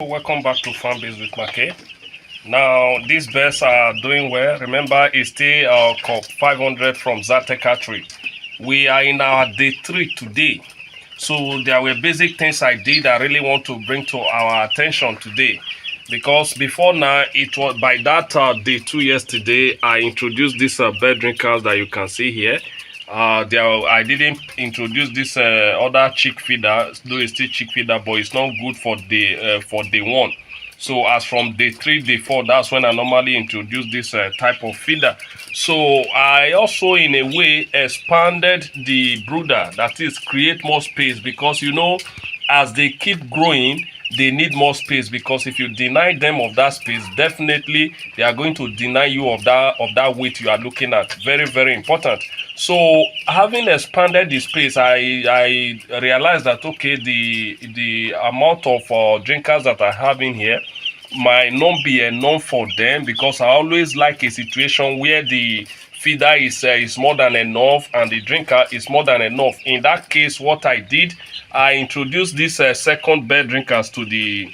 welcome back to Farmbiz with Markay. Now these birds are doing well. Remember, it's still Cobb 500 from Zatec Hatchery. We are in our day 3 today, so there were basic things I did I really want to bring to our attention today, because before now, it was by that day 2 yesterday I introduced this bird drinkers that you can see here. I didn't introduce this other chick feeder, though it's still chick feeder, but it's not good for day 1. So as from day 3, day 4, that's when I normally introduce this type of feeder. So I also in a way expanded the brooder, that is create more space, because you know, as they keep growing, they need more space, because if you deny them of that space, definitely they are going to deny you of that weight you are looking at. Very, very important. So having expanded the space, I realized that okay, the amount of drinkers that I have in here might not be enough for them, because I always like a situation where the feeder is more than enough and the drinker is more than enough. In that case, what I did, I introduced this second bed drinkers to the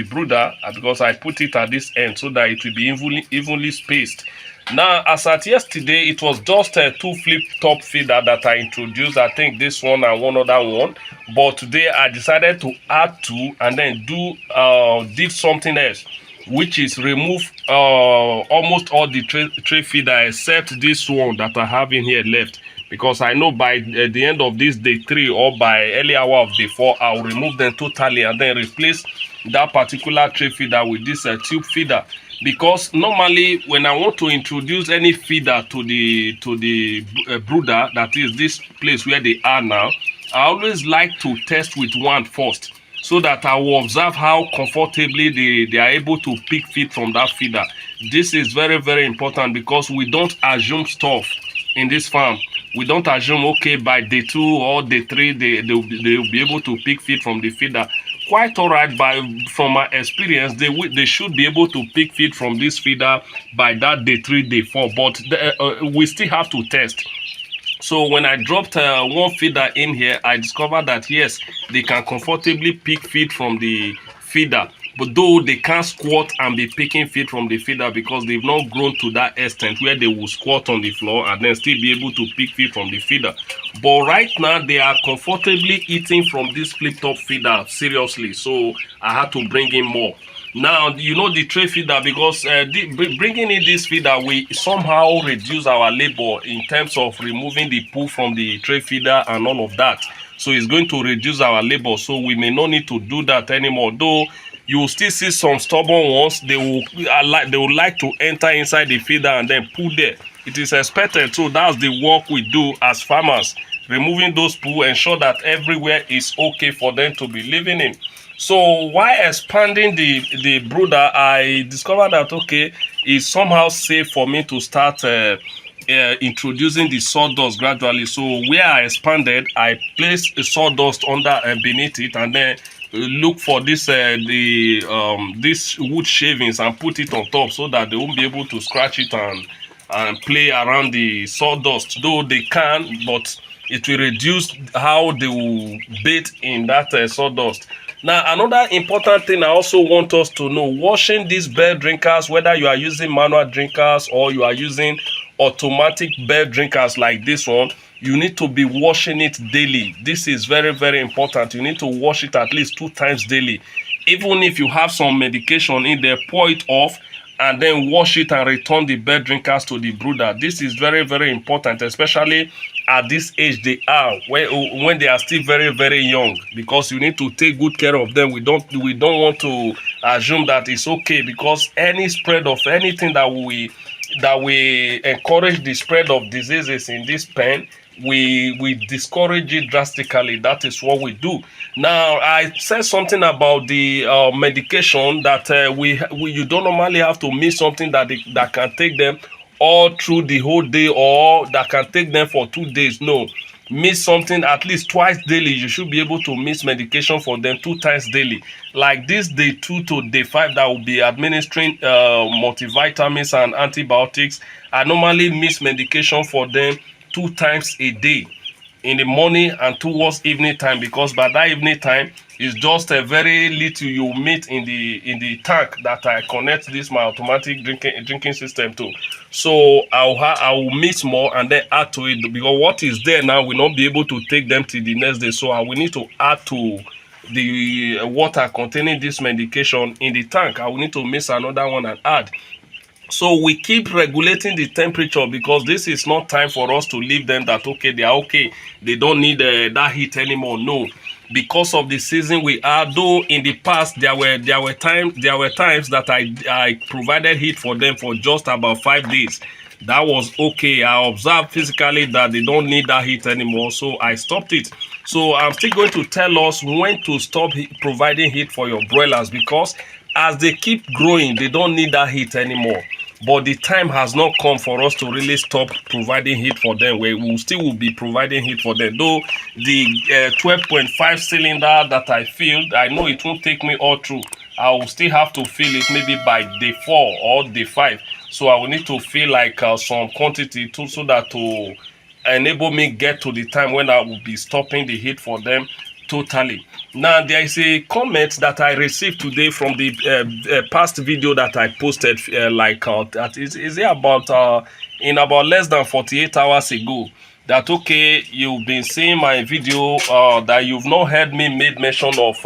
brooder, because I put it at this end so that it will be evenly spaced. Now, as at yesterday, it was just 2 flip top feeder that I introduced. I think this one and one other one. But today I decided to add 2 and then did something else, which is remove almost all the tray feeder except this one that I have in here left, because I know by the end of this day 3 or by early hour of day 4, I'll remove them totally and then replace that particular tray feeder with this tube feeder. Because normally when I want to introduce any feeder to the brooder, that is this place where they are now, I always like to test with one first, so that I will observe how comfortably they are able to pick feed from that feeder. This is very, very important, because we don't assume stuff in this farm. We don't assume, okay, by day 2 or day 3 they'll be able to pick feed from the feeder. Quite all right, from my experience, they should be able to pick feed from this feeder by that day 3, day 4, but we still have to test. So when I dropped one feeder in here, I discovered that yes, they can comfortably pick feed from the feeder, but though they can't squat and be picking feed from the feeder, because they've not grown to that extent where they will squat on the floor and then still be able to pick feed from the feeder. But right now they are comfortably eating from this flip top feeder, seriously. So I had to bring in more. Now, you know, the tray feeder, because bringing in this feeder, we somehow reduce our labor in terms of removing the poo from the tray feeder and all of that. So it's going to reduce our labor, so we may not need to do that anymore. Though you will still see some stubborn ones, they will like to enter inside the feeder and then poo there. It is expected, so that's the work we do as farmers, removing those poo, ensure that everywhere is okay for them to be living in. So while expanding the brooder, I discovered that okay, it's somehow safe for me to start introducing the sawdust gradually. So where I expanded, I placed a sawdust under beneath it, and then look for this this wood shavings and put it on top, so that they won't be able to scratch it and play around the sawdust. Though they can, but it will reduce how they will bathe in that sawdust. Now, another important thing I also want us to know, washing these bird drinkers, whether you are using manual drinkers or you are using automatic bird drinkers like this one, you need to be washing it daily. This is very, very important. You need to wash it at least 2 times daily. Even if you have some medication in there, pour it off and then wash it and return the bird drinkers to the brooder. This is very, very important, especially at this age they are, when they are still very, very young, because you need to take good care of them. We don't want to assume that it's okay, because any spread of anything that we encourage the spread of diseases in this pen, we discourage it drastically. That is what we do. Now, I said something about the medication that you don't normally have to miss something that can take them all through the whole day, or that can take them for 2 days. No, miss something at least twice daily. You should be able to miss medication for them 2 times daily. Like this day 2 to day 5, that will be administering multivitamins and antibiotics. I normally miss medication for them 2 times a day, in the morning and towards evening time, because by that evening time It's just a very little you meet in the tank that I connect this my automatic drinking system to. So I will mix more and then add to it, because what is there now will not be able to take them till the next day. So I will need to add to the water containing this medication in the tank. I will need to mix another one and add. So we keep regulating the temperature, because this is not time for us to leave them that okay, they are okay, they don't need that heat anymore. No, because of the season we are, though in the past there were times that I provided heat for them for just about 5 days. That was okay. I observed physically that they don't need that heat anymore, so I stopped it. So I'm still going to tell us when to stop providing heat for your broilers, because as they keep growing, they don't need that heat anymore. But the time has not come for us to really stop providing heat for them. We will still be providing heat for them. Though the 12.5 cylinder that I filled, I know it won't take me all through. I will still have to fill it maybe by day 4 or day 5. So I will need to fill like some quantity too, so that to enable me get to the time when I will be stopping the heat for them totally. Now there is a comment that I received today from the past video that I posted is it about in about less than 48 hours ago, that okay, you've been seeing my video, that you've not heard me made mention of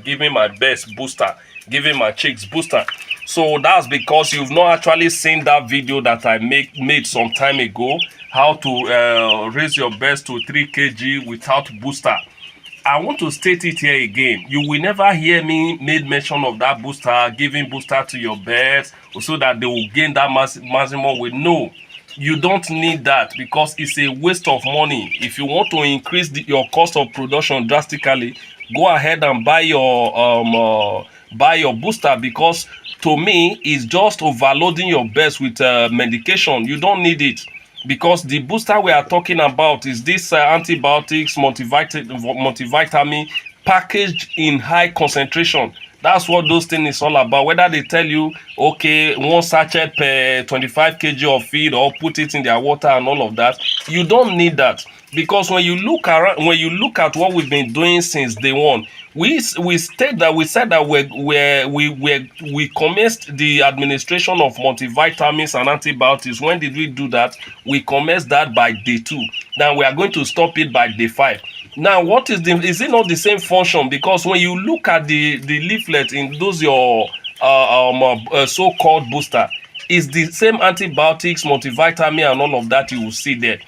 giving my best booster, giving my chicks booster. So that's because you've not actually seen that video that I made some time ago, how to raise your best to 3 kg without booster. I want to state it here again. You will never hear me made mention of that booster, giving booster to your birds so that they will gain that maximum weight. No, you don't need that, because it's a waste of money. If you want to increase your cost of production drastically, go ahead and buy your booster, because to me it's just overloading your birds with medication. You don't need it, because the booster we are talking about is this antibiotics, multivitamin packaged in high concentration. That's what those things is all about. Whether they tell you okay, 1 sachet per 25 kg of feed, or put it in their water and all of that, you don't need that. Because when you look around, when you look at what we've been doing since day one, we said that we commenced the administration of multivitamins and antibiotics. When did we do that? We commenced that by day 2. Now we are going to stop it by day 5. Now what is it not the same function? Because when you look at the leaflet in those your so-called booster, is the same antibiotics, multivitamin and all of that you will see there.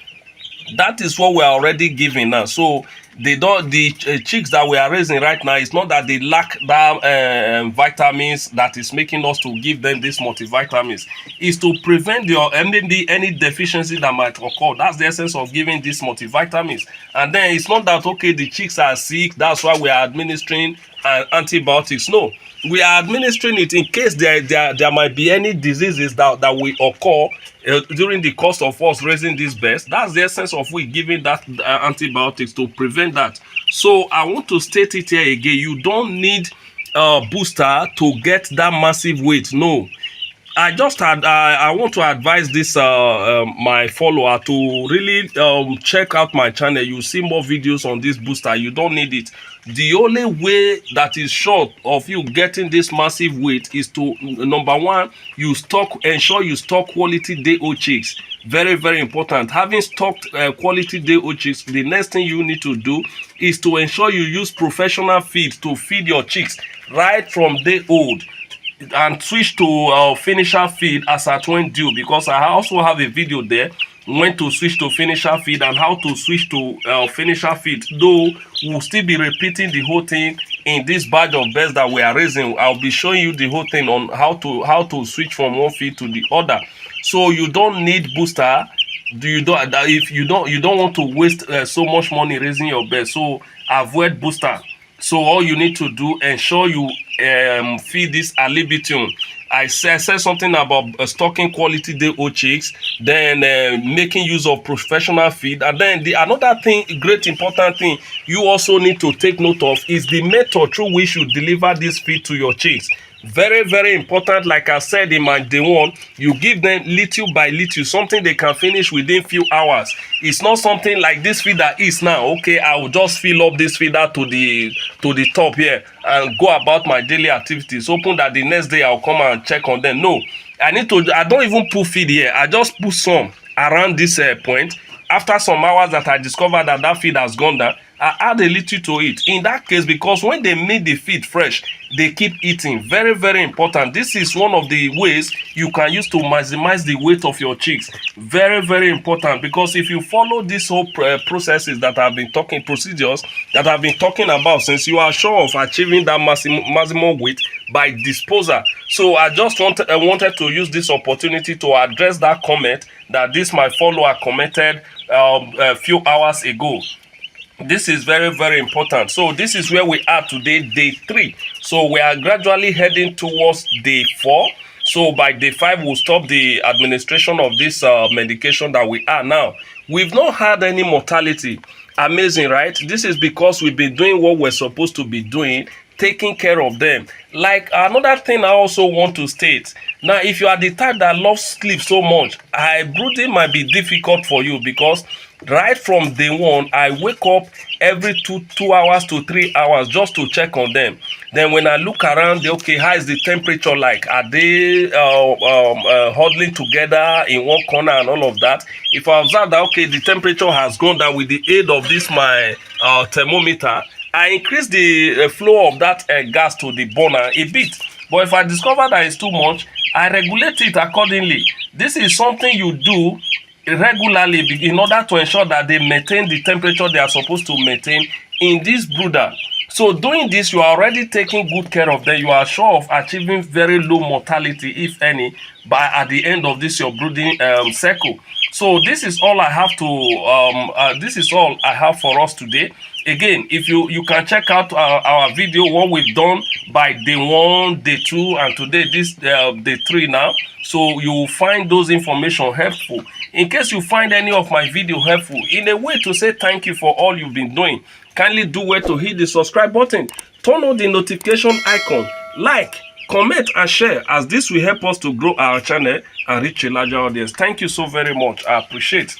That is what we are already giving now. So the chicks that we are raising right now, it's not that they lack that vitamins that is making us to give them these multivitamins. It's to prevent any deficiency that might occur. That's the essence of giving these multivitamins. And then it's not that okay, the chicks are sick, that's why we are administering antibiotics. No, we are administering it in case there might be any diseases that will occur during the course of us raising these birds. That's the essence of we giving that antibiotics, to prevent that. So I want to state it here again. You don't need booster to get that massive weight. No, I want to advise this my follower to really check out my channel. You see more videos on this booster. You don't need it. The only way that is short of you getting this massive weight is to, number one, ensure you stock quality day-old chicks. Very, very important. Having stocked quality day-old chicks, the next thing you need to do is to ensure you use professional feed to feed your chicks right from day-old, and switch to finisher feed as at when due, because I also have a video there when to switch to finisher feed and how to switch to finisher feed. Though we'll still be repeating the whole thing in this batch of birds that we are raising. I'll be showing you the whole thing on how to switch from one feed to the other. So you don't need booster. You don't want to waste so much money raising your birds. So avoid booster. So all you need to do, ensure you feed this alibitum. I said something about stocking quality day-old chicks, then making use of professional feed, and then another thing, great important thing you also need to take note of is the method through which you deliver this feed to your chicks. Very, very important. Like I said in my day one, you give them little by little, something they can finish within few hours. It's not something like this feeder is now. Okay, I will just fill up this feeder to the top here and go about my daily activities, hoping that the next day I'll come and check on them. No, I don't even put feed here. I just put some around this point. After some hours that I discovered that feed has gone down, I add a little to it. In that case, because when they make the feed fresh, they keep eating. Very, very important. This is one of the ways you can use to maximize the weight of your chicks. Very, very important, because if you follow this whole procedures that I've been talking about, since you are sure of achieving that maximum weight by disposal. So I just wanted to use this opportunity to address that comment that this my follower commented a few hours ago. This is very, very important. So this is where we are today, day 3. So we are gradually heading towards day 4. So by day 5, we'll stop the administration of this medication that we are now. We've not had any mortality. Amazing, right? This is because we've been doing what we're supposed to be doing, taking care of them. Like another thing I also want to state, now if you are the type that loves sleep so much, brooding might be difficult for you, because right from day one I wake up every 2 hours to 3 hours just to check on them. Then when I look around, okay, how is the temperature like? Are they huddling together in one corner and all of that? If I observe that, okay, the temperature has gone down with the aid of this my thermometer, I increase the flow of that gas to the burner a bit. But if I discover that it's too much, I regulate it accordingly. This is something you do regularly in order to ensure that they maintain the temperature they are supposed to maintain in this brooder. So doing this, you are already taking good care of them. You are sure of achieving very low mortality, if any, at the end of this your brooding cycle. So this is all I have to this is all I have for us today. Again, if you can check out our video, what we've done by day 1, day 2, and today this day 3 now. So you will find those information helpful. In case you find any of my video helpful, in a way to say thank you for all you've been doing, kindly do well to hit the subscribe button, turn on the notification icon, like, comment and share, as this will help us to grow our channel and reach a larger audience. Thank you so very much. I appreciate it.